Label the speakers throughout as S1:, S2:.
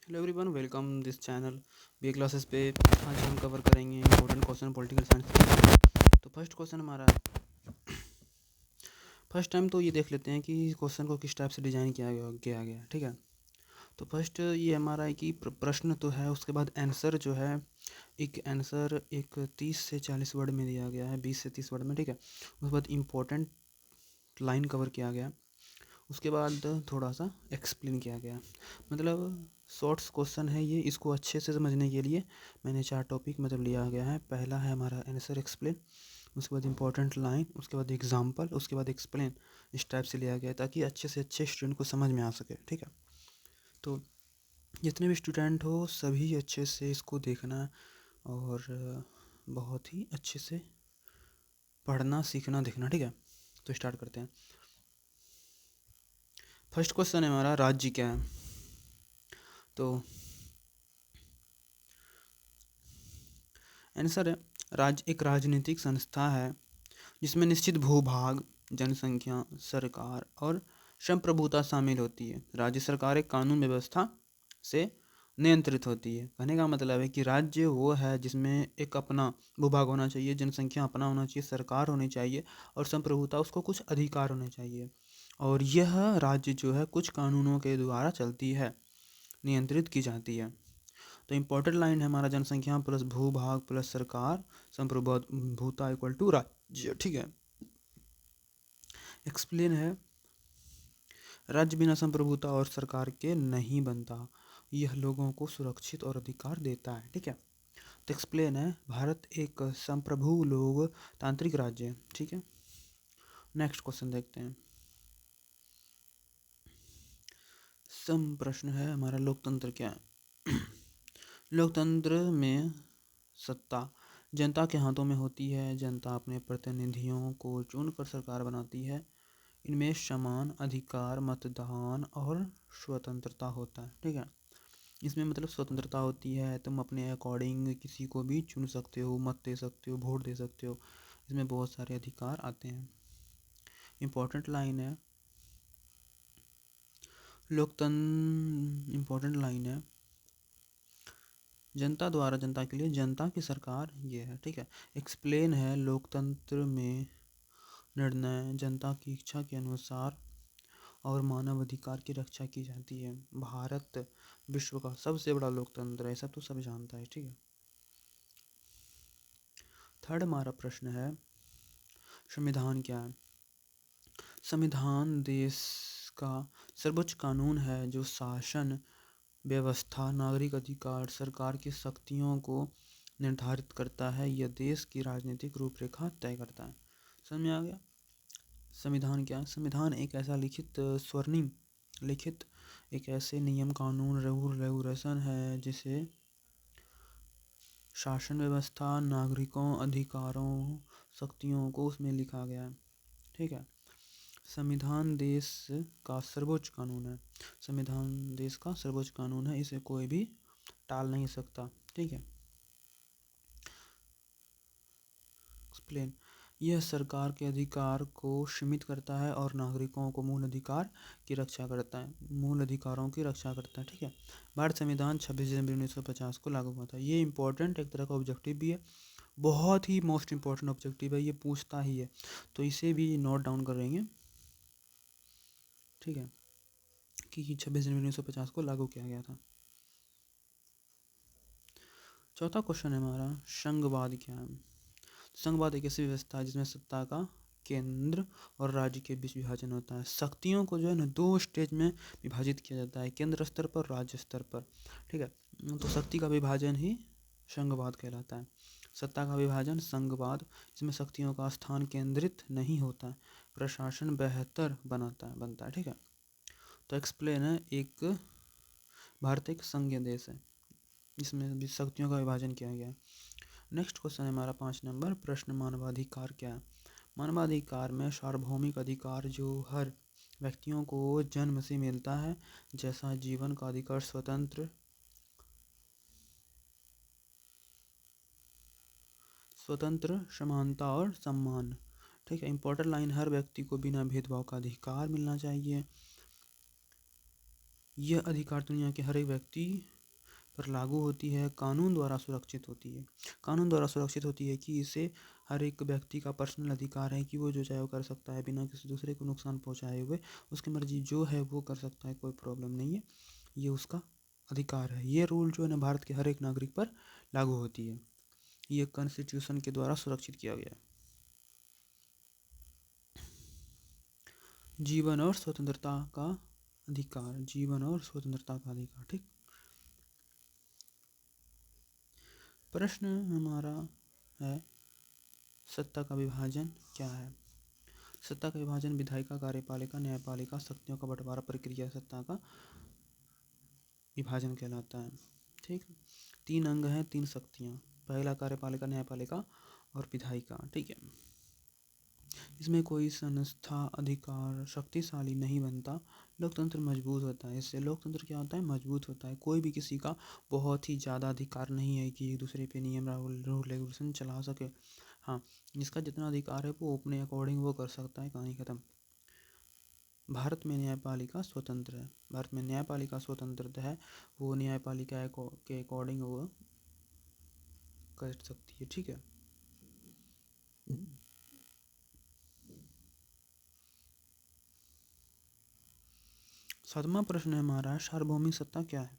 S1: Hello everyone, welcome this channel B classes पे। आज हम कवर करेंगे इंपॉर्टेंट क्वेश्चन पॉलिटिकल साइंस। तो फर्स्ट क्वेश्चन हमारा फर्स्ट टाइम तो ये देख लेते हैं कि क्वेश्चन को किस टाइप से डिज़ाइन किया गया। ठीक है, तो फर्स्ट ये हमारा है कि प्रश्न तो है, उसके बाद आंसर जो है एक आंसर एक 30 से 40 वर्ड में दिया गया है, 20 से 30 वर्ड में। ठीक है, उसके बाद इम्पोर्टेंट लाइन कवर किया गया, उसके बाद थोड़ा सा एक्सप्लेन किया गया। मतलब शॉर्ट्स क्वेश्चन है ये, इसको अच्छे से समझने के लिए मैंने 4 टॉपिक मतलब लिया गया है। पहला है हमारा आंसर एक्सप्लेन, उसके बाद इंपॉर्टेंट लाइन, उसके बाद एग्जाम्पल, उसके बाद एक्सप्लेन। इस टाइप से लिया गया है ताकि अच्छे से अच्छे स्टूडेंट को समझ में आ सके। ठीक है, तो जितने भी स्टूडेंट हो सभी अच्छे से इसको देखना और बहुत ही अच्छे से पढ़ना सीखना देखना। ठीक है, तो स्टार्ट करते हैं। फर्स्ट क्वेश्चन है हमारा, राज्य क्या है? तो आंसर है, राज्य एक राजनीतिक संस्था है जिसमें निश्चित भूभाग, जनसंख्या, सरकार और संप्रभुता शामिल होती है। राज्य सरकार एक कानून व्यवस्था से नियंत्रित होती है। कहने का मतलब है कि राज्य वो है जिसमें एक अपना भूभाग होना चाहिए, जनसंख्या अपना होना चाहिए, सरकार होनी चाहिए और संप्रभुता, उसको कुछ अधिकार होने चाहिए। और यह राज्य जो है कुछ कानूनों के द्वारा चलती है, नियंत्रित की जाती है। तो इम्पोर्टेंट लाइन है हमारा, जनसंख्या प्लस भूभाग प्लस सरकार संप्रभुता इक्वल टू राज्य। ठीक है, एक्सप्लेन है, राज्य बिना संप्रभुता और सरकार के नहीं बनता, यह लोगों को सुरक्षित और अधिकार देता है। ठीक है, तो एक्सप्लेन है, भारत एक संप्रभु लोकतांत्रिक राज्य है। ठीक है, नेक्स्ट क्वेश्चन देखते हैं। सम प्रश्न है हमारा, लोकतंत्र क्या है? लोकतंत्र में सत्ता जनता के हाथों में होती है। जनता अपने प्रतिनिधियों को चुनकर सरकार बनाती है। इनमें समान अधिकार, मतदान और स्वतंत्रता होता है। ठीक है, इसमें मतलब स्वतंत्रता होती है, तुम अपने अकॉर्डिंग किसी को भी चुन सकते हो, मत दे सकते हो, वोट दे सकते हो। इसमें बहुत सारे अधिकार आते हैं। इम्पोर्टेंट लाइन है, इम्पोर्टेंट लाइन है, जनता द्वारा जनता के लिए जनता की सरकार ये है। ठीक है, एक्सप्लेन है, लोकतंत्र में निर्णय जनता की इच्छा के अनुसार और मानव अधिकार की रक्षा की जाती है। भारत विश्व का सबसे बड़ा लोकतंत्र है, सब तो सब जानता है। ठीक है, थर्ड हमारा प्रश्न है, संविधान क्या है? संविधान देश का सर्वोच्च कानून है जो शासन व्यवस्था, नागरिक अधिकार, सरकार की शक्तियों को निर्धारित करता है। यह देश की राजनीतिक रूपरेखा तय करता है। समझ में आ गया? संविधान क्या है? संविधान एक ऐसा स्वर्णिम लिखित एक ऐसे नियम, कानून, रेगुलेशन है जिसे शासन व्यवस्था, नागरिकों, अधिकारों, शक्तियों को उसमें लिखा गया है। ठीक है, संविधान देश का सर्वोच्च कानून है। संविधान देश का सर्वोच्च कानून है, इसे कोई भी टाल नहीं सकता। ठीक है, एक्सप्लेन, यह सरकार के अधिकार को सीमित करता है और नागरिकों को मूल अधिकार की रक्षा करता है, मूल अधिकारों की रक्षा करता है। ठीक है, भारत संविधान 26 जनवरी 1950 को लागू हुआ था। ये इंपॉर्टेंट एक तरह का ऑब्जेक्टिव भी है, बहुत ही मोस्ट इंपॉर्टेंट ऑब्जेक्टिव है, ये पूछता ही है, तो इसे भी नोट डाउन करेंगे। ठीक है, कि 26 जनवरी 1950 को लागू किया गया था। चौथा क्वेश्चन है हमारा, संघवाद क्या है? संघवाद एक ऐसी व्यवस्था है जिसमें सत्ता का केंद्र और राज्य के बीच विभाजन होता है। शक्तियों को जो है ना 2 स्टेज में विभाजित किया जाता है, केंद्र स्तर पर, राज्य स्तर पर। ठीक है, तो शक्ति का विभाजन ही संघवाद कहलाता है। सत्ता का विभाजन संघवाद, जिसमें शक्तियों का स्थान केंद्रित नहीं होता है, प्रशासन बेहतर बनता है। ठीक है, तो एक्सप्लेन है, एक भारत एक संघीय देश है जिसमें भी शक्तियों का विभाजन किया गया है। नेक्स्ट क्वेश्चन है हमारा 5 नंबर प्रश्न, मानवाधिकार क्या है? मानवाधिकार में सार्वभौमिक अधिकार जो हर व्यक्तियों को जन्म से मिलता है, जैसा जीवन का अधिकार, स्वतंत्र समानता और सम्मान। ठीक है, इंपॉर्टेंट लाइन, हर व्यक्ति को बिना भेदभाव का अधिकार मिलना चाहिए। यह अधिकार दुनिया के हर एक व्यक्ति पर लागू होती है, कानून द्वारा सुरक्षित होती है। कानून द्वारा सुरक्षित होती है कि इसे हर एक व्यक्ति का पर्सनल अधिकार है कि वो जो चाहे वो कर सकता है बिना किसी दूसरे को नुकसान पहुंचाए हुए। उसकी मर्जी जो है वो कर सकता है, कोई प्रॉब्लम नहीं है, ये उसका अधिकार है। ये रूल जो है ना भारत के हर एक नागरिक पर लागू होती है। ये कॉन्स्टिट्यूशन के द्वारा सुरक्षित किया गया है। जीवन और स्वतंत्रता का अधिकार, जीवन और स्वतंत्रता का अधिकार। ठीक, प्रश्न हमारा है सत्ता का विभाजन क्या है। सत्ता का विभाजन विधायिका, कार्यपालिका, न्यायपालिका शक्तियों का बंटवारा, प्रक्रिया सत्ता का विभाजन कहलाता है। ठीक, 3 अंग हैं, 3 शक्तियाँ, पहला कार्यपालिका, न्यायपालिका और विधायिका। ठीक है, इसमें कोई संस्था अधिकार शक्तिशाली नहीं बनता, लोकतंत्र मजबूत होता है। इससे लोकतंत्र क्या होता है, मजबूत होता है। कोई भी किसी का बहुत ही ज़्यादा अधिकार नहीं है कि एक दूसरे पे नियम रूल रेगुलेशन चला सके। हाँ, जिसका जितना अधिकार है वो अपने अकॉर्डिंग वो कर सकता है, कहानी खत्म। भारत में न्यायपालिका स्वतंत्र है, भारत में न्यायपालिका स्वतंत्र है, वो न्यायपालिका के अकॉर्डिंग वो कर सकती है। ठीक है, 7वां प्रश्न है हमारा, सार्वभौमिक सत्ता क्या है।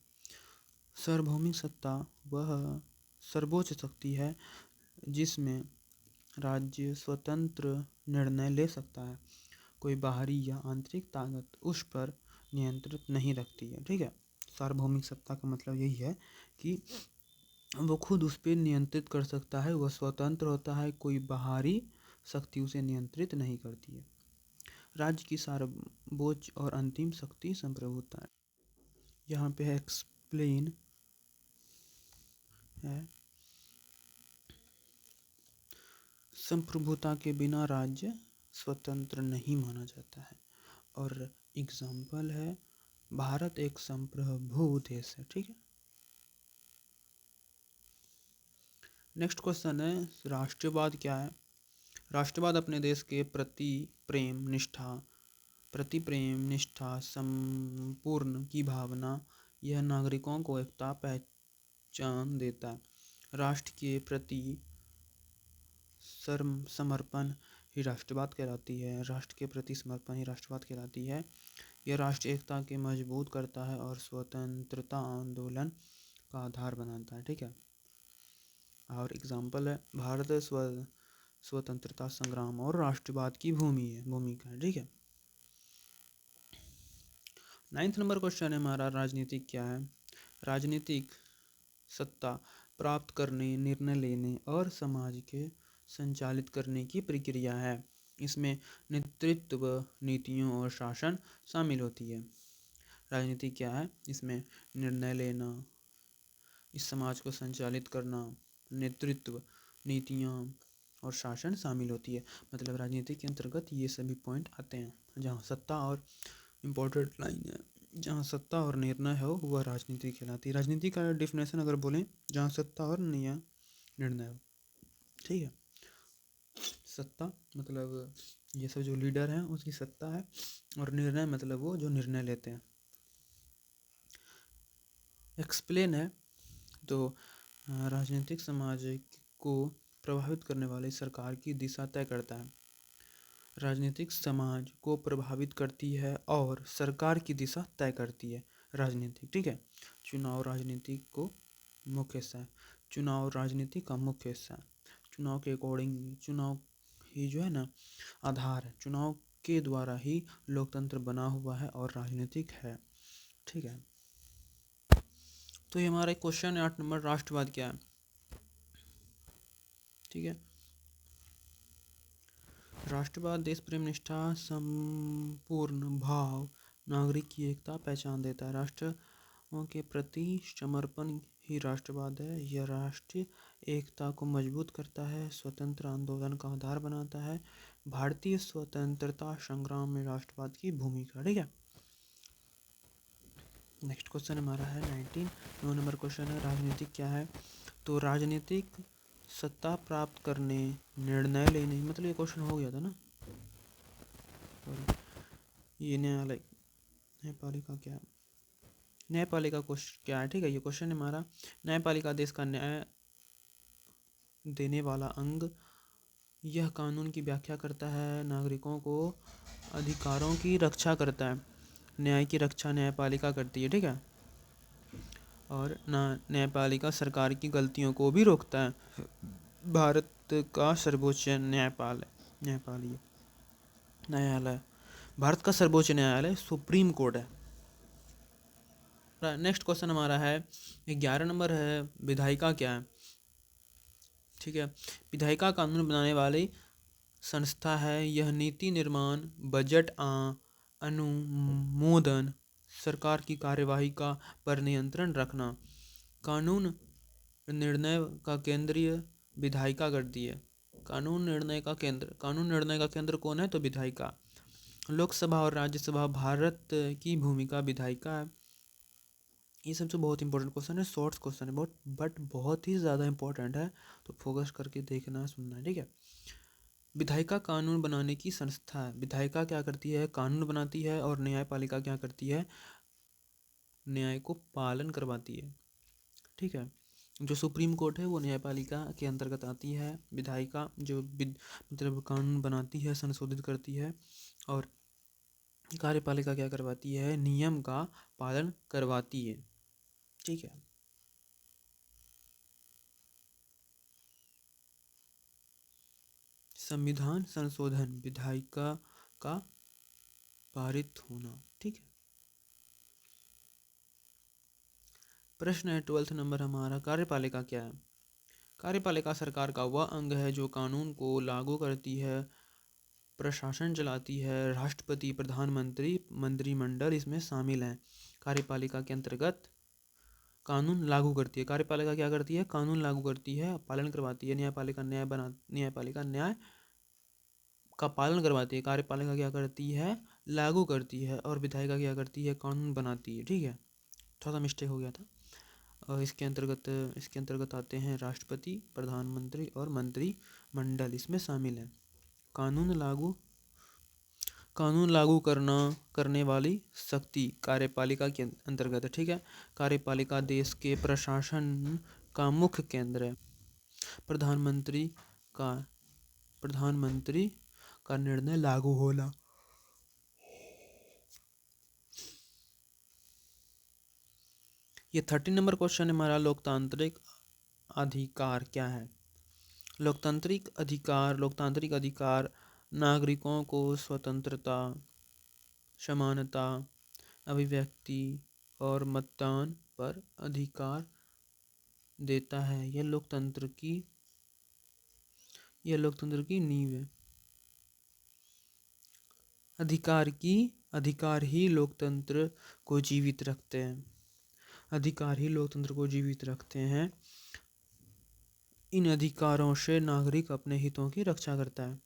S1: सार्वभौमिक सत्ता वह सर्वोच्च शक्ति है जिसमें राज्य स्वतंत्र निर्णय ले सकता है, कोई बाहरी या आंतरिक ताकत उस पर नियंत्रित नहीं रखती है। ठीक है, सार्वभौमिक सत्ता का मतलब यही है कि वो खुद उस पर नियंत्रित कर सकता है, वह स्वतंत्र होता है, कोई बाहरी शक्ति उसे नियंत्रित नहीं करती है। राज्य की सर्वोच्च और अंतिम शक्ति संप्रभुता है। यहाँ पे एक्सप्लेन है, संप्रभुता के बिना राज्य स्वतंत्र नहीं माना जाता है। और एग्जाम्पल है, भारत एक संप्रभु देश है। ठीक है, नेक्स्ट क्वेश्चन है, राष्ट्रवाद क्या है। राष्ट्रवाद अपने देश के प्रति प्रेम निष्ठा संपूर्ण की भावना, यह नागरिकों को एकता पहचान देता है। राष्ट्र के प्रति समर्पण ही राष्ट्रवाद कहलाती है, राष्ट्र के प्रति समर्पण ही राष्ट्रवाद कहलाती है। यह राष्ट्र एकता के मजबूत करता है और स्वतंत्रता आंदोलन का आधार बनाता है। ठीक है, और एग्जाम्पल है, भारत स्वतंत्रता संग्राम और राष्ट्रवाद की भूमिका है। ठीक है, 9th नंबर क्वेश्चन है हमारा, राजनीतिक क्या है। राजनीतिक सत्ता प्राप्त करने, निर्णय लेने और समाज के संचालित करने की प्रक्रिया है। इसमें नेतृत्व, नीतियों और शासन शामिल होती है। राजनीति क्या है, इसमें निर्णय लेना, इस समाज को संचालित करना, नेतृत्व, नीतियाँ और शासन शामिल होती है। मतलब राजनीति के अंतर्गत ये सभी पॉइंट आते हैं। जहाँ सत्ता और इम्पोर्टेंट लाइन है, जहाँ सत्ता और निर्णय हो वह राजनीति कहलाती है। राजनीति का डिफिनेशन अगर बोलें, जहाँ सत्ता और निर्णय हो। ठीक है, सत्ता मतलब ये सब जो लीडर हैं उसकी सत्ता है, और निर्णय मतलब वो जो निर्णय लेते हैं। एक्सप्लेन है, तो राजनीतिक समाज को प्रभावित करने वाली सरकार की दिशा तय करता है। राजनीतिक समाज को प्रभावित करती है और सरकार की दिशा तय करती है राजनीतिक। ठीक है, चुनाव राजनीति को मुख्य हिस्सा है, चुनाव राजनीति का मुख्य हिस्सा है। चुनाव के अकॉर्डिंग, चुनाव ही जो है ना आधार है, चुनाव के द्वारा ही लोकतंत्र बना हुआ है और राजनीतिक है। ठीक है, तो ये हमारा एक क्वेश्चन है 8 नंबर, राष्ट्रवाद क्या है। ठीक है, राष्ट्रवाद देश प्रेम, निष्ठा, संपूर्ण भाव, नागरिक की एकता पहचान देता है। राष्ट्रों के प्रति समर्पण ही राष्ट्रवाद है। यह राष्ट्रीय एकता को मजबूत करता है, स्वतंत्र आंदोलन का आधार बनाता है। भारतीय स्वतंत्रता संग्राम में राष्ट्रवाद की भूमिका। ठीक है, नेक्स्ट क्वेश्चन हमारा है 19 9 नंबर क्वेश्चन है, राजनीतिक क्या है। तो राजनीतिक सत्ता प्राप्त करने, निर्णय लेने, मतलब ये क्वेश्चन हो गया था ना, ये न्यायालय न्यायपालिका क्या है। न्यायपालिका क्वेश्चन क्या है, ठीक है, ये क्वेश्चन है हमारा। न्यायपालिका देश का न्याय देने वाला अंग, यह कानून की व्याख्या करता है, नागरिकों को अधिकारों की रक्षा करता है। न्याय की रक्षा न्यायपालिका करती है, ठीक है। और न्यायपालिका सरकार की गलतियों को भी रोकता है। भारत का सर्वोच्च न्यायालय भारत का सर्वोच्च न्यायालय सुप्रीम कोर्ट है। नेक्स्ट क्वेश्चन हमारा है 11 नंबर है, विधायिका क्या है, ठीक है। विधायिका कानून बनाने वाली संस्था है। यह नीति निर्माण, बजट अनुमोदन, सरकार की कार्यवाही का पर नियंत्रण रखना, कानून निर्णय का केंद्रीय विधायिका करती है। कानून निर्णय का केंद्र कौन है, तो विधायिका। लोकसभा और राज्यसभा भारत की भूमिका विधायिका है। ये सबसे बहुत इंपॉर्टेंट क्वेश्चन है, शॉर्ट्स क्वेश्चन है बहुत, बट बहुत ही ज़्यादा इंपॉर्टेंट है, तो फोकस करके देखना सुनना है, ठीक है। विधायिका कानून बनाने की संस्था है। विधायिका क्या करती है, कानून बनाती है, और न्यायपालिका क्या करती है, न्याय को पालन करवाती है, ठीक है। जो सुप्रीम कोर्ट है वो न्यायपालिका के अंतर्गत आती है। विधायिका जो मतलब कानून बनाती है, संशोधित करती है, और कार्यपालिका क्या करवाती है, नियम का पालन करवाती है, ठीक है। संविधान संशोधन, विधायिका का पारित होना, ठीक है। प्रश्न है 12th नंबर हमारा, कार्यपालिका क्या है। कार्यपालिका सरकार का वह अंग है जो कानून को लागू करती है, प्रशासन चलाती है। राष्ट्रपति, प्रधानमंत्री, मंत्रिमंडल इसमें शामिल हैं। कार्यपालिका के अंतर्गत कानून लागू करती है। कार्यपालिका क्या करती है, कानून लागू करती है, पालन करवाती है। न्यायपालिका न्याय का पालन करवाती है। कार्यपालिका क्या करती है, लागू करती है, और विधायिका क्या करती है, कानून बनाती है, ठीक है। थोड़ा सा मिस्टेक हो गया था। और इसके अंतर्गत आते हैं राष्ट्रपति, प्रधानमंत्री और मंत्रिमंडल इसमें शामिल हैं। कानून लागू करने वाली शक्ति कार्यपालिका के अंतर्गत है, ठीक है। कार्यपालिका देश के प्रशासन का मुख्य केंद्र है। प्रधानमंत्री का निर्णय लागू होना। ये 13 नंबर क्वेश्चन है हमारा, लोकतांत्रिक अधिकार क्या है। लोकतांत्रिक अधिकार नागरिकों को स्वतंत्रता, समानता, अभिव्यक्ति और मतदान पर अधिकार देता है। यह लोकतंत्र की नींव है। अधिकार ही लोकतंत्र को जीवित रखते हैं। इन अधिकारों से नागरिक अपने हितों की रक्षा करता है।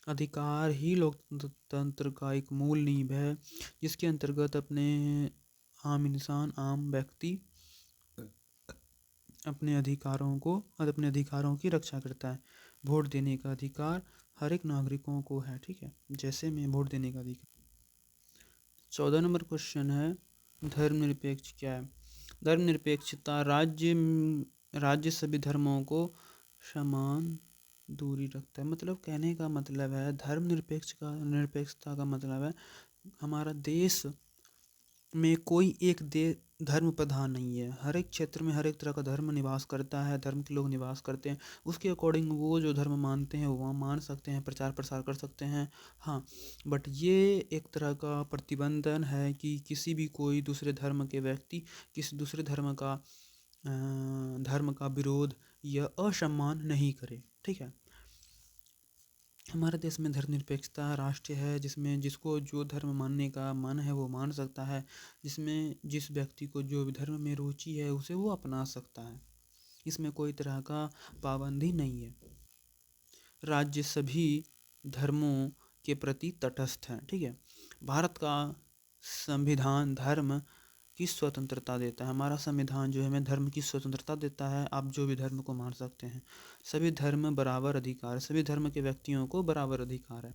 S1: अधिकार ही लोकतंत्र का एक मूल नींव है, जिसके अंतर्गत आम इंसान, आम व्यक्ति अपने अधिकारों की रक्षा करता है। वोट देने का अधिकार हर एक नागरिकों को है, ठीक है, जैसे में वोट देने का अधिकार। 14 नंबर क्वेश्चन है, धर्मनिरपेक्ष क्या है। धर्मनिरपेक्षता राज्य सभी धर्मों को समान दूरी रखता है। मतलब कहने का मतलब है, निरपेक्षता का मतलब है हमारा देश में कोई एक धर्म प्रधान नहीं है। हर एक क्षेत्र में हर एक तरह का धर्म निवास करता है, धर्म के लोग निवास करते हैं। उसके अकॉर्डिंग वो जो धर्म मानते हैं वो वहाँ मान सकते हैं, प्रचार प्रसार कर सकते हैं। हाँ, बट ये एक तरह का प्रतिबंधन है कि किसी भी कोई दूसरे धर्म के व्यक्ति किसी दूसरे धर्म का विरोध या असम्मान नहीं करे, ठीक है। हमारे देश में धर्मनिरपेक्षता राष्ट्र है, जिसमें जिसको जो धर्म मानने का मन है वो मान सकता है। जिसमें जिस व्यक्ति को जो भी धर्म में रुचि है उसे वो अपना सकता है। इसमें कोई तरह का पाबंदी नहीं है। राज्य सभी धर्मों के प्रति तटस्थ है, ठीक है। भारत का संविधान धर्म की स्वतंत्रता देता है। हमारा संविधान जो है हमें धर्म की स्वतंत्रता देता है। आप जो भी धर्म को मान सकते हैं। सभी धर्म के व्यक्तियों को बराबर अधिकार है।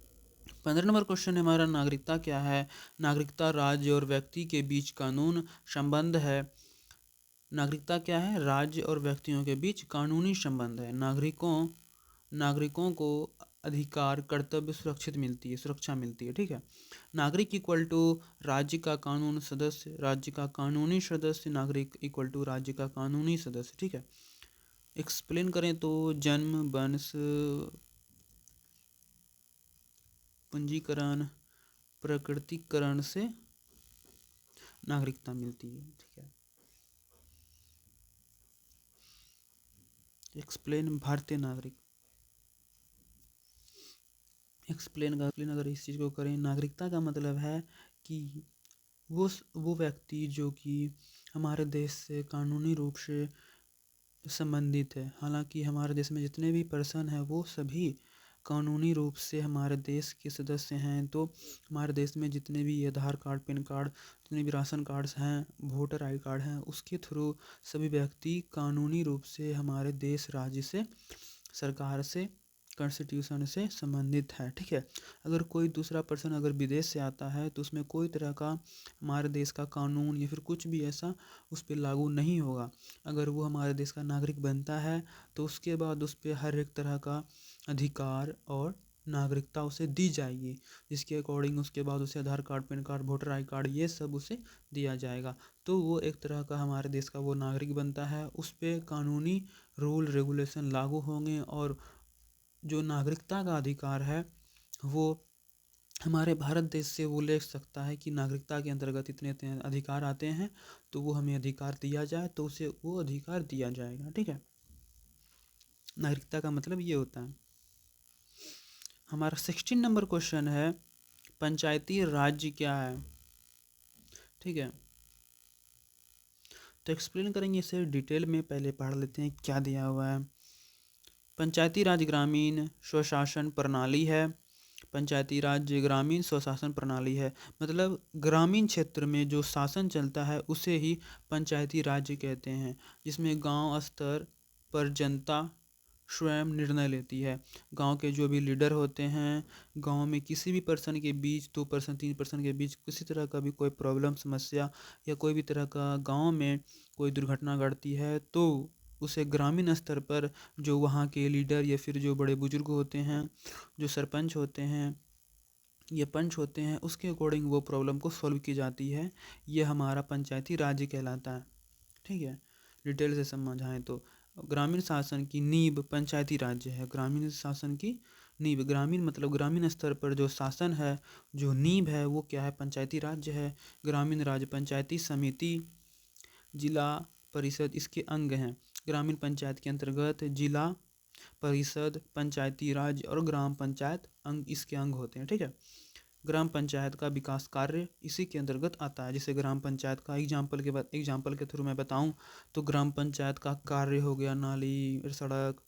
S1: 15 नंबर क्वेश्चन हमारा नागरिकता क्या है। नागरिकता राज्य और व्यक्ति के बीच कानून संबंध है। नागरिकता क्या है? राज्य और व्यक्तियों के बीच कानूनी संबंध है। नागरिकों को अधिकार कर्तव्य सुरक्षा मिलती है। ठीक है। नागरिक इक्वल टू राज्य का कानून सदस्य, राज्य का कानूनी सदस्य, नागरिक इक्वल टू राज्य का कानूनी सदस्य। ठीक है। एक्सप्लेन करें तो जन्म, वंश, पंजीकरण, प्रकटीकरण से नागरिकता मिलती है। ठीक है। एक्सप्लेन भारतीय नागरिक। एक्सप्लेन अगर इस चीज़ को करें, नागरिकता का मतलब है कि वो व्यक्ति जो कि हमारे देश से कानूनी रूप से संबंधित है। हालांकि हमारे देश में जितने भी पर्सन हैं वो सभी कानूनी रूप से हमारे देश के सदस्य हैं। तो हमारे देश में जितने भी आधार कार्ड, पैन कार्ड, जितने भी राशन कार्ड्स हैं, वोटर आई कार्ड हैं, उसके थ्रू सभी व्यक्ति कानूनी रूप से हमारे देश, राज्य से, सरकार से, कॉन्स्टिट्यूशन से संबंधित है। ठीक है। अगर कोई दूसरा पर्सन अगर विदेश से आता है तो उसमें कोई तरह का हमारे देश का कानून या फिर कुछ भी ऐसा उस पर लागू नहीं होगा। अगर वो हमारे देश का नागरिक बनता है तो उसके बाद उस पर हर एक तरह का अधिकार और नागरिकता उसे दी जाएगी, जिसके अकॉर्डिंग उसके बाद उसे Aadhaar card, PAN card, voter ID card ये सब उसे दिया जाएगा। तो वो एक तरह का हमारे देश का वो नागरिक बनता है। उस पर कानूनी रूल रेगुलेशन लागू होंगे और जो नागरिकता का अधिकार है वो हमारे भारत देश से वो ले सकता है कि नागरिकता के अंतर्गत इतने इतने अधिकार आते हैं, तो वो हमें अधिकार दिया जाए तो उसे वो अधिकार दिया जाएगा। ठीक है। नागरिकता का मतलब ये होता है। हमारा 16 नंबर क्वेश्चन है पंचायती राज्य क्या है। ठीक है। तो एक्सप्लेन करेंगे इसे डिटेल में। पहले पढ़ लेते हैं क्या दिया हुआ है। पंचायती राज ग्रामीण स्वशासन प्रणाली है। पंचायती राज ग्रामीण स्वशासन प्रणाली है, मतलब ग्रामीण क्षेत्र में जो शासन चलता है उसे ही पंचायती राज्य कहते हैं, जिसमें गांव स्तर पर जनता स्वयं निर्णय लेती है। गांव के जो भी लीडर होते हैं, गांव में किसी भी पर्सन के बीच, 2 पर्सन 3 पर्सन के बीच किसी तरह का भी कोई प्रॉब्लम, समस्या या कोई भी तरह का गांव में कोई दुर्घटना घटती है तो उसे ग्रामीण स्तर पर जो वहाँ के लीडर या फिर जो बड़े बुजुर्ग होते हैं, जो सरपंच होते हैं या पंच होते हैं, उसके अकॉर्डिंग वो प्रॉब्लम को सॉल्व की जाती है। ये हमारा पंचायती राज्य कहलाता है। ठीक है। डिटेल से समझाएं तो ग्रामीण शासन की नींव पंचायती राज्य है। ग्रामीण शासन की नींव, ग्रामीण मतलब ग्रामीण स्तर पर जो शासन है, जो नींव है वो क्या है? पंचायती राज्य है। ग्रामीण राज्य पंचायती समिति, जिला परिषद इसके अंग हैं। ग्रामीण पंचायत के अंतर्गत जिला परिषद, पंचायती राज और ग्राम पंचायत अंग इसके अंग होते हैं। ठीक है। ग्राम पंचायत का विकास कार्य इसी के अंतर्गत आता है। जैसे ग्राम पंचायत का एग्जाम्पल के थ्रू मैं बताऊं तो ग्राम पंचायत का कार्य हो गया नाली, सड़क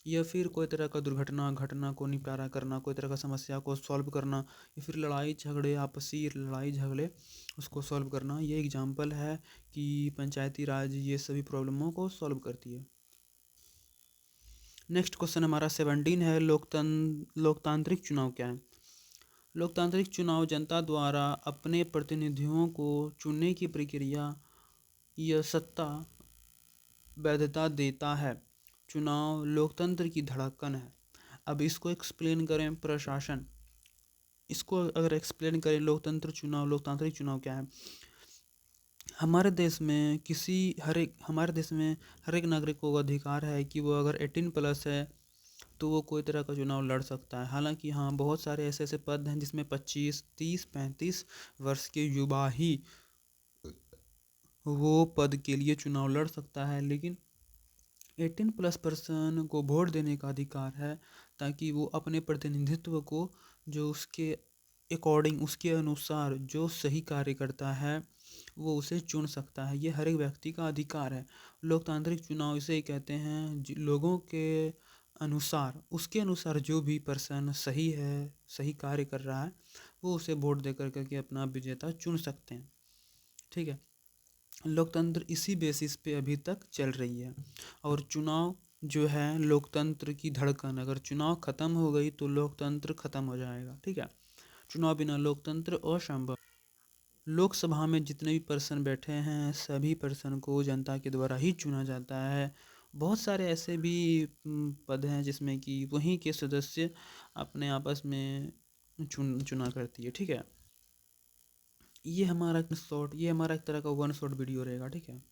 S1: या फिर कोई तरह का दुर्घटना घटना को निपटारा करना, कोई तरह का समस्या को सॉल्व करना या फिर लड़ाई झगड़े, आपसी लड़ाई झगड़े उसको सॉल्व करना। ये एग्जाम्पल है कि पंचायती राज ये सभी प्रॉब्लमों को सॉल्व करती है। नेक्स्ट क्वेश्चन हमारा 17 है लोकतांत्रिक चुनाव क्या है। लोकतांत्रिक चुनाव जनता द्वारा अपने प्रतिनिधियों को चुनने की प्रक्रिया यह सत्ता वैधता देता है। चुनाव लोकतंत्र की धड़कन है। अब इसको एक्सप्लेन करें प्रशासन, इसको अगर एक्सप्लेन करें लोकतांत्रिक चुनाव क्या है। हमारे देश में हर एक नागरिक को अधिकार है कि वो अगर 18+ है तो वो कोई तरह का चुनाव लड़ सकता है। हालांकि हाँ, बहुत सारे ऐसे ऐसे पद हैं जिसमें 25, 30, 35 वर्ष के युवा ही वो पद के लिए चुनाव लड़ सकता है, लेकिन 18+ पर्सन को वोट देने का अधिकार है ताकि वो अपने प्रतिनिधित्व को जो उसके अकॉर्डिंग, उसके अनुसार जो सही कार्य करता है वो उसे चुन सकता है। ये हर एक व्यक्ति का अधिकार है। लोकतांत्रिक चुनाव इसे कहते हैं लोगों के अनुसार, उसके अनुसार जो भी पर्सन सही है, सही कार्य कर रहा है, वो उसे वोट दे करके अपना विजेता चुन सकते हैं। ठीक है। लोकतंत्र इसी बेसिस पे अभी तक चल रही है। और चुनाव जो है लोकतंत्र की धड़कन, अगर चुनाव ख़त्म हो गई तो लोकतंत्र ख़त्म हो जाएगा। ठीक है। चुनाव बिना लोकतंत्र असंभव। लोकसभा में जितने भी पर्सन बैठे हैं सभी पर्सन को जनता के द्वारा ही चुना जाता है। बहुत सारे ऐसे भी पद हैं जिसमें कि वहीं के सदस्य अपने आपस में चुना करती है। ठीक है, ये हमारा एक तरह का वन शॉट वीडियो रहेगा। ठीक है,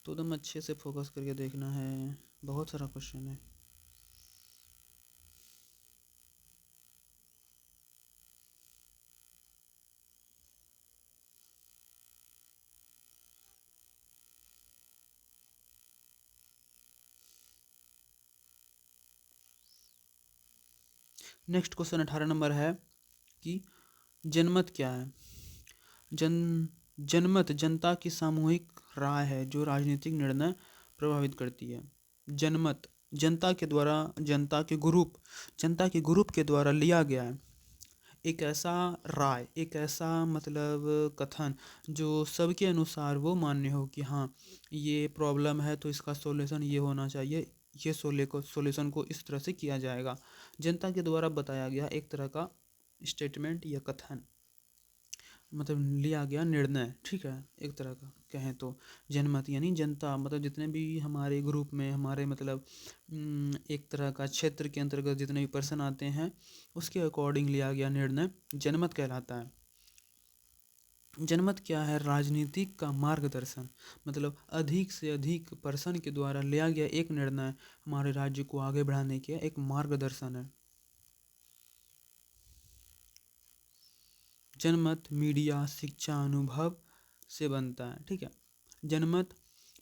S1: तो एकदम अच्छे से फोकस करके देखना है, बहुत सारा क्वेश्चन है। नेक्स्ट क्वेश्चन 18 नंबर है कि जनमत क्या है। जनमत जनता की सामूहिक राय है जो राजनीतिक निर्णय प्रभावित करती है। जनमत जनता के द्वारा जनता के ग्रुप के द्वारा लिया गया है एक ऐसा राय, एक ऐसा मतलब कथन जो सबके अनुसार वो मान्य हो कि हाँ ये प्रॉब्लम है तो इसका सॉल्यूशन ये होना चाहिए, ये सॉल्यूशन को इस तरह से किया जाएगा। जनता के द्वारा बताया गया एक तरह का स्टेटमेंट या कथन, मतलब लिया गया निर्णय। ठीक है, एक तरह का कहें तो जनमत यानी जनता, मतलब जितने भी हमारे ग्रुप में हमारे मतलब एक तरह का क्षेत्र के अंतर्गत जितने भी पर्सन आते हैं उसके अकॉर्डिंग लिया गया निर्णय जनमत कहलाता है। जनमत क्या है? राजनीतिक का मार्गदर्शन, मतलब अधिक से अधिक पर्सन के द्वारा लिया गया एक निर्णय हमारे राज्य को आगे बढ़ाने के एक मार्गदर्शन है। जनमत मीडिया, शिक्षा, अनुभव से बनता है। ठीक है, जनमत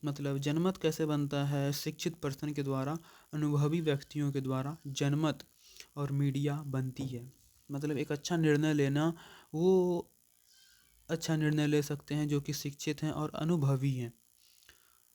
S1: मतलब जनमत कैसे बनता है? शिक्षित पर्सन के द्वारा, अनुभवी व्यक्तियों के द्वारा जनमत और मीडिया बनती है। मतलब एक अच्छा निर्णय लेना, वो अच्छा निर्णय ले सकते हैं जो कि शिक्षित हैं और अनुभवी हैं।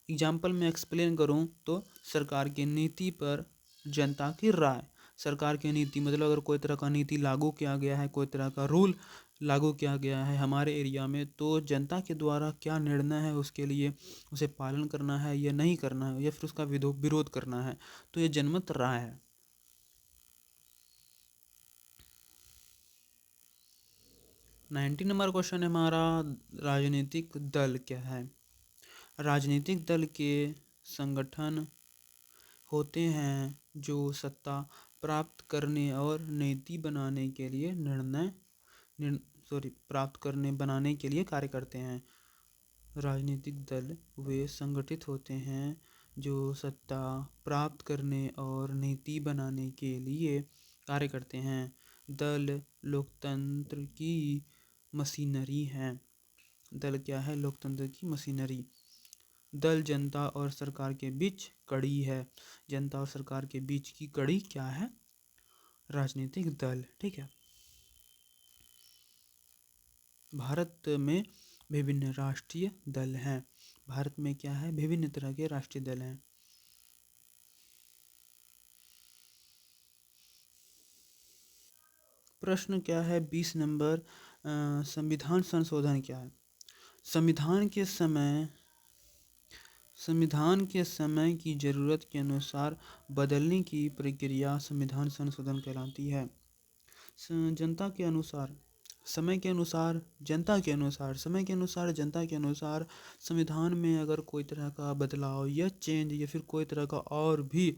S1: एग्जाम्पल में एक्सप्लेन करूं तो सरकार की नीति पर जनता की राय। सरकार की नीति मतलब अगर कोई तरह का नीति लागू किया गया है, कोई तरह का रूल लागू किया गया है हमारे एरिया में, तो जनता के द्वारा क्या निर्णय है उसके लिए उसे पालन करना है या नहीं करना है या फिर उसका विरोध करना है, तो ये जनमत राय है। 19 नंबर क्वेश्चन है हमारा, राजनीतिक दल क्या है। राजनीतिक दल के संगठन होते हैं जो सत्ता प्राप्त करने और नीति बनाने के लिए प्राप्त करने बनाने के लिए कार्य करते हैं। राजनीतिक दल वे संगठित होते हैं जो सत्ता प्राप्त करने और नीति बनाने के लिए कार्य करते हैं। दल लोकतंत्र की मशीनरी है। दल क्या है? लोकतंत्र की मशीनरी। दल जनता और सरकार के बीच कड़ी है। जनता और सरकार के बीच की कड़ी क्या है? राजनीतिक दल। ठीक है, भारत में विभिन्न राष्ट्रीय दल हैं। भारत में क्या है? विभिन्न तरह के राष्ट्रीय दल हैं। प्रश्न क्या है 20 नंबर, संविधान संशोधन क्या है। संविधान के समय संविधान के समय की ज़रूरत के अनुसार बदलने की प्रक्रिया संविधान संशोधन कहलाती है। जनता के अनुसार, समय के अनुसार, जनता के अनुसार, समय के अनुसार, जनता के अनुसार संविधान में अगर कोई तरह का बदलाव या चेंज या फिर कोई तरह का और भी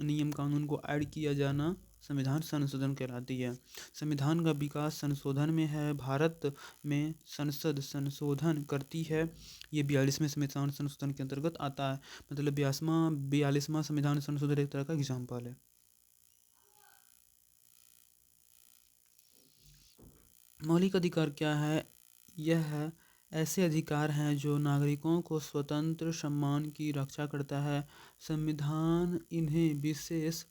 S1: नियम कानून को ऐड किया जाना संविधान संशोधन कहलाती है। संविधान का विकास संशोधन में है। भारत में संसद संशोधन करती है। ये 42वें संविधान संशोधन के अंतर्गत आता है। मतलब 42वां संविधान संशोधन एक तरह का एग्जाम्पल है। मौलिक अधिकार क्या है? यह ऐसे अधिकार हैं जो नागरिकों को स्वतंत्र सम्मान की रक्षा करता है। संविधान इन्हें विशेष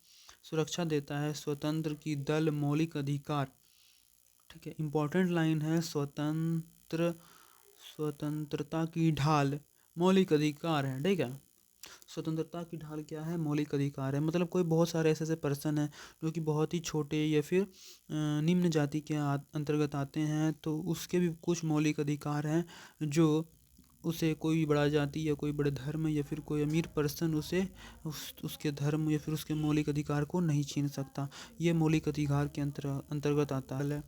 S1: सुरक्षा देता है। स्वतंत्र की दल मौलिक अधिकार। ठीक है, इम्पोर्टेंट लाइन है, स्वतंत्रता की ढाल मौलिक अधिकार है। ठीक है, स्वतंत्रता की ढाल क्या है? मौलिक अधिकार है। मतलब कोई बहुत सारे ऐसे ऐसे पर्सन हैं जो कि बहुत ही छोटे या फिर निम्न जाति के अंतर्गत आते हैं, तो उसके भी कुछ मौलिक अधिकार हैं जो उसे कोई बड़ा जाति या कोई बड़े धर्म या फिर कोई अमीर पर्सन उसे उसके धर्म या फिर उसके मौलिक अधिकार को नहीं छीन सकता। ये मौलिक अधिकार के अंतर्गत आता है।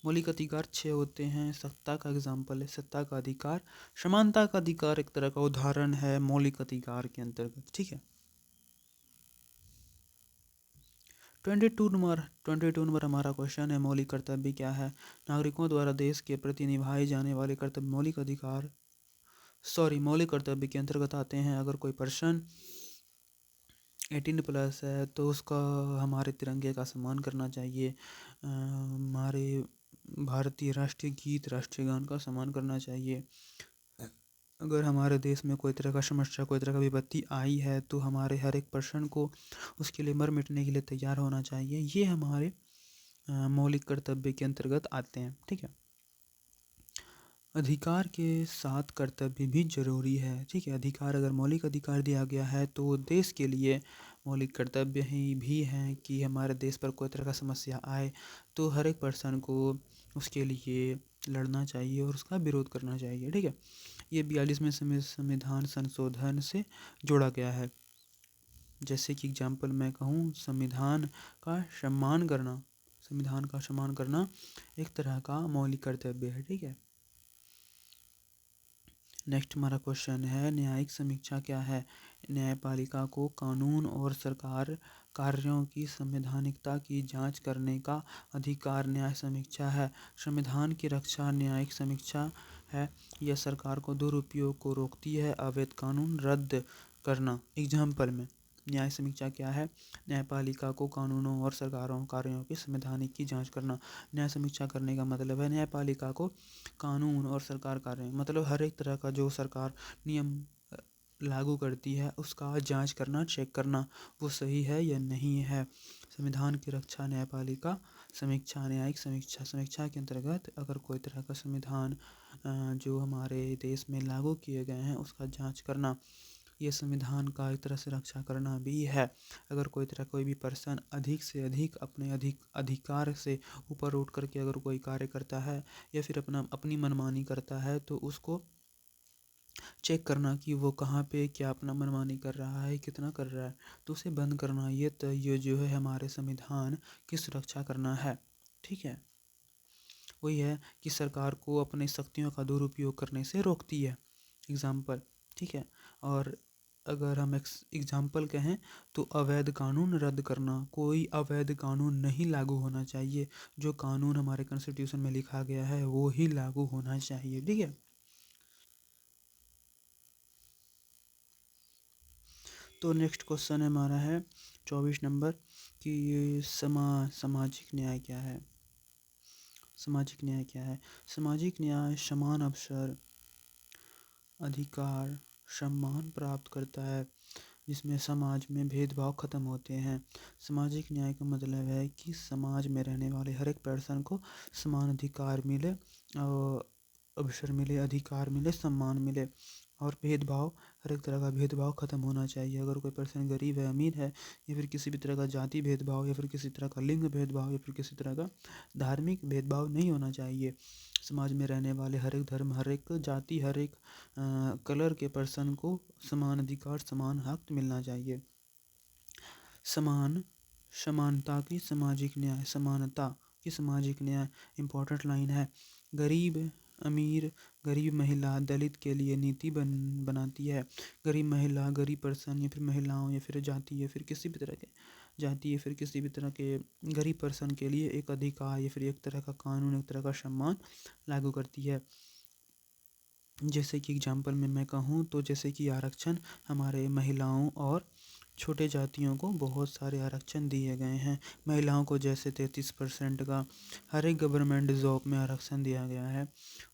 S1: मौलिक अधिकार 6 होते हैं। सत्ता का एग्जाम्पल है, सत्ता का अधिकार। समानता का अधिकार एक तरह का उदाहरण है मौलिक अधिकार के अंतर्गत, ठीक है। 22 नंबर हमारा क्वेश्चन है, मौलिक कर्तव्य क्या है। नागरिकों द्वारा देश के प्रति निभाए जाने वाले कर्तव्य मौलिक कर्तव्य के अंतर्गत आते हैं। अगर कोई पर्सन 18+ है तो उसका हमारे तिरंगे का सम्मान करना चाहिए, हमारे भारतीय राष्ट्रीय गीत राष्ट्रीय गान का सम्मान करना चाहिए। अगर हमारे देश में कोई तरह का समस्या, कोई तरह का विपत्ति आई है तो हमारे हर एक पर्सन को उसके लिए मर मिटने के लिए तैयार होना चाहिए। ये हमारे मौलिक कर्तव्य के अंतर्गत आते हैं, ठीक है। अधिकार के साथ कर्तव्य भी जरूरी है, ठीक है। अधिकार, अगर मौलिक अधिकार दिया गया है तो देश के लिए मौलिक कर्तव्य ही भी हैं कि हमारे देश पर कोई तरह का समस्या आए तो हर एक पर्सन को उसके लिए लड़ना चाहिए और उसका विरोध करना चाहिए, ठीक है। ये 42वें संविधान संशोधन से जोड़ा गया है। जैसे कि एग्जाम्पल मैं कहूँ, संविधान का सम्मान करना एक तरह का मौलिक कर्तव्य है, ठीक है। नेक्स्ट हमारा क्वेश्चन है, न्यायिक समीक्षा क्या है। न्यायपालिका को कानून और सरकार कार्यों की संवैधानिकता की जांच करने का अधिकार न्याय समीक्षा है। संविधान की रक्षा न्यायिक समीक्षा है। यह सरकार को दुरुपयोग को रोकती है। अवैध कानून रद्द करना। एग्जाम्पल में न्याय समीक्षा क्या है। न्यायपालिका को कानूनों और सरकारों कार्यों की संवैधानिक की जांच करना। न्याय समीक्षा करने का मतलब है न्यायपालिका को कानून और सरकार कार्य, मतलब हर एक तरह का जो सरकार नियम लागू करती है उसका जांच करना, चेक करना वो सही है या नहीं है। संविधान की रक्षा न्यायपालिका समीक्षा, न्यायिक समीक्षा के अंतर्गत अगर कोई तरह का संविधान जो हमारे देश में लागू किए गए हैं उसका जांच करना, ये संविधान का एक तरह से रक्षा करना भी है। अगर कोई भी पर्सन अधिक से अधिक अपने अधिकार से ऊपर उठ करके अगर कोई कार्य करता है या फिर अपनी मनमानी करता है तो उसको चेक करना कि वो कहाँ पे क्या अपना मनमानी कर रहा है, कितना कर रहा है, तो उसे बंद करना। ये जो है हमारे संविधान की सुरक्षा करना है, ठीक है। वही है कि सरकार को अपनी शक्तियों का दुरुपयोग करने से रोकती है। एग्जाम्पल, ठीक है। और अगर हम एग्जाम्पल कहें तो अवैध कानून रद्द करना। कोई अवैध कानून नहीं लागू होना चाहिए। जो कानून हमारे कॉन्स्टिट्यूशन में लिखा गया है वो ही लागू होना चाहिए, ठीक है। तो नेक्स्ट क्वेश्चन हमारा है 24 नंबर कि सामाजिक न्याय क्या है। सामाजिक न्याय क्या है। सामाजिक न्याय समान अवसर, अधिकार, सम्मान प्राप्त करता है जिसमें समाज में भेदभाव खत्म होते हैं। सामाजिक न्याय का मतलब है कि समाज में रहने वाले हर एक पर्सन को समान अधिकार मिले और अवसर मिले, अधिकार मिले, सम्मान मिले और भेदभाव, हर एक तरह का भेदभाव खत्म होना चाहिए। अगर कोई पर्सन गरीब है, अमीर है, या फिर किसी भी तरह का जाति भेदभाव या फिर किसी तरह का लिंग भेदभाव या फिर किसी तरह का धार्मिक भेदभाव नहीं होना चाहिए। समाज में रहने वाले हर एक धर्म, हर एक जाति, हर एक कलर के पर्सन को समान अधिकार, समान हक मिलना चाहिए। समानता की सामाजिक न्याय, समानता की सामाजिक न्याय इम्पोर्टेंट लाइन है। गरीब अमीर, गरीब महिला, दलित के लिए नीति बनाती है। गरीब महिला, गरीब पर्सन या फिर महिलाओं या फिर जाति या फिर किसी भी तरह के जाति या फिर किसी भी तरह के गरीब पर्सन के लिए एक अधिकार या फिर एक तरह का कानून, एक तरह का सम्मान लागू करती है। जैसे कि एग्जाम्पल में मैं कहूँ तो जैसे कि आरक्षण हमारे महिलाओं और छोटे जातियों को बहुत सारे आरक्षण दिए गए हैं। महिलाओं को जैसे 33% का हर एक गवर्नमेंट जॉब में आरक्षण दिया गया है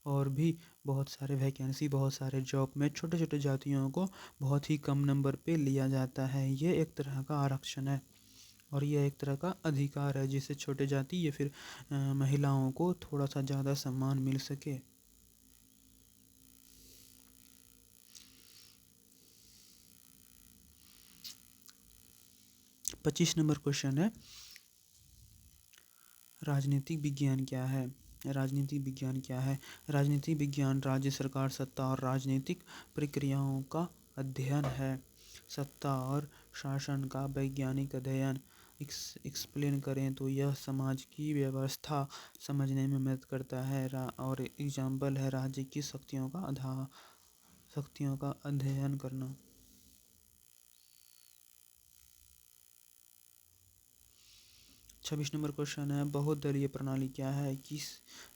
S1: और भी बहुत सारे वैकेंसी, बहुत सारे जॉब में छोटे छोटे जातियों को बहुत ही कम नंबर पे लिया जाता है। ये एक तरह का आरक्षण है और यह एक तरह का अधिकार है जिससे छोटे जाति या फिर महिलाओं को थोड़ा सा ज़्यादा सम्मान मिल सके। 25 नंबर क्वेश्चन है, राजनीतिक विज्ञान क्या है। राजनीतिक विज्ञान क्या है। राजनीतिक विज्ञान राज्य सरकार, सत्ता और राजनीतिक प्रक्रियाओं का अध्ययन है। सत्ता और शासन का वैज्ञानिक अध्ययन। एक्सप्लेन करें तो यह समाज की व्यवस्था समझने में मदद करता है। और एग्जाम्पल है राज्य की शक्तियों का अध्ययन करना। 26 नंबर क्वेश्चन है, बहुदलीय प्रणाली क्या है?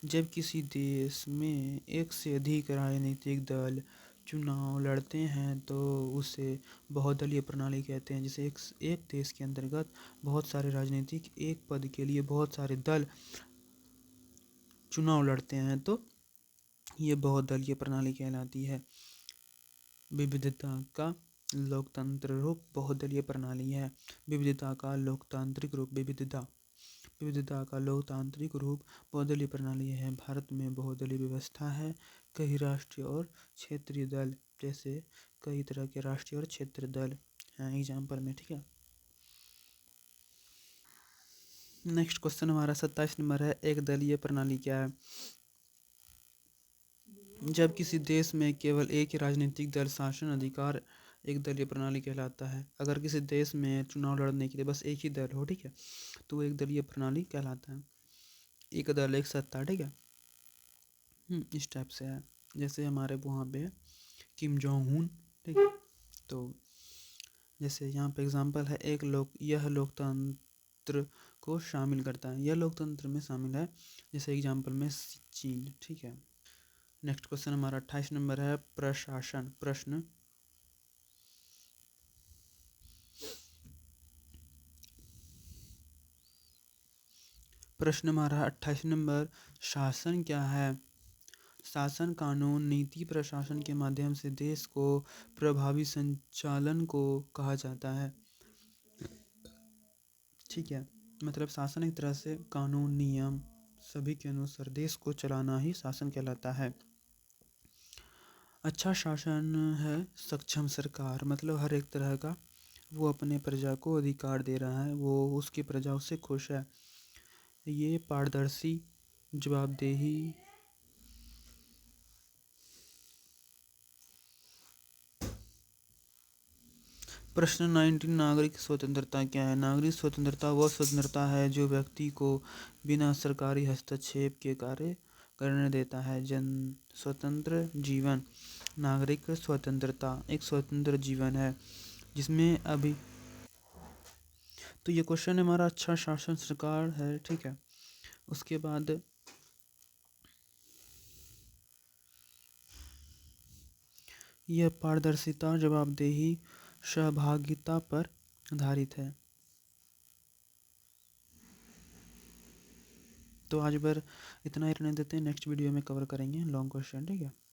S1: जब किसी देश में एक से अधिक राजनीतिक दल चुनाव लड़ते हैं तो उसे बहुदलीय प्रणाली कहते हैं। जैसे एक देश के अंतर्गत बहुत सारे राजनीतिक एक पद के लिए बहुत सारे दल चुनाव लड़ते हैं तो ये बहुदलीय प्रणाली कहलाती है। विविधता का लोकतंत्र रूप बहुदलीय प्रणाली है। विविधता का लोकतांत्रिक रूप विविधता का लोकतांत्रिक रूप बहुदलीय प्रणाली है। भारत में बहुदलीय व्यवस्था है। कई राष्ट्रीय और क्षेत्रीय दल, जैसे कई तरह के राष्ट्रीय और क्षेत्रीय दल हैं एग्जाम्पल में, ठीक है। नेक्स्ट क्वेश्चन हमारा 27 नंबर है, एक दलीय प्रणाली क्या है? जब किसी देश में केवल एक ही राजनीतिक दल शासन अधिकार एक दलीय प्रणाली कहलाता है। अगर किसी देश में चुनाव लड़ने के लिए बस एक ही दल हो, ठीक है, तो एक दलीय प्रणाली कहलाता है। एक दल एक सत्ता, ठीक है। इस टाइप से है। जैसे हमारे वहाँ पे किम जोंग उन, ठीक है। तो जैसे यहाँ पे एग्जांपल है, यह लोकतंत्र को शामिल करता है। यह लोकतंत्र में शामिल है, जैसे एग्जांपल में चीन, ठीक है। नेक्स्ट क्वेश्चन हमारा 28 नंबर है, प्रशासन प्रश्न। प्रश्न हमारा 28 नंबर, शासन क्या है? शासन कानून, नीति, प्रशासन के माध्यम से देश को प्रभावी संचालन को कहा जाता है, ठीक है। मतलब शासन एक तरह से कानून नियम सभी के अनुसार देश को चलाना ही शासन कहलाता है। अच्छा शासन है सक्षम सरकार, मतलब हर एक तरह का वो अपने प्रजा को अधिकार दे रहा है, वो उसकी प्रजा उससे खुश है। ये पारदर्शी, जवाबदेही, प्रश्न 19, नागरिक स्वतंत्रता क्या है? नागरिक स्वतंत्रता वह स्वतंत्रता है जो व्यक्ति को बिना सरकारी हस्तक्षेप के कार्य करने देता है। जन स्वतंत्र जीवन, नागरिक स्वतंत्रता एक स्वतंत्र जीवन है जिसमें अभी तो ये क्वेश्चन हमारा अच्छा शासन सरकार है, ठीक है। उसके बाद यह पारदर्शिता, जवाबदेही, सहभागिता पर आधारित है। तो आज बार इतना ही रहने देते हैं, नेक्स्ट वीडियो में कवर करेंगे लॉन्ग क्वेश्चन, ठीक है।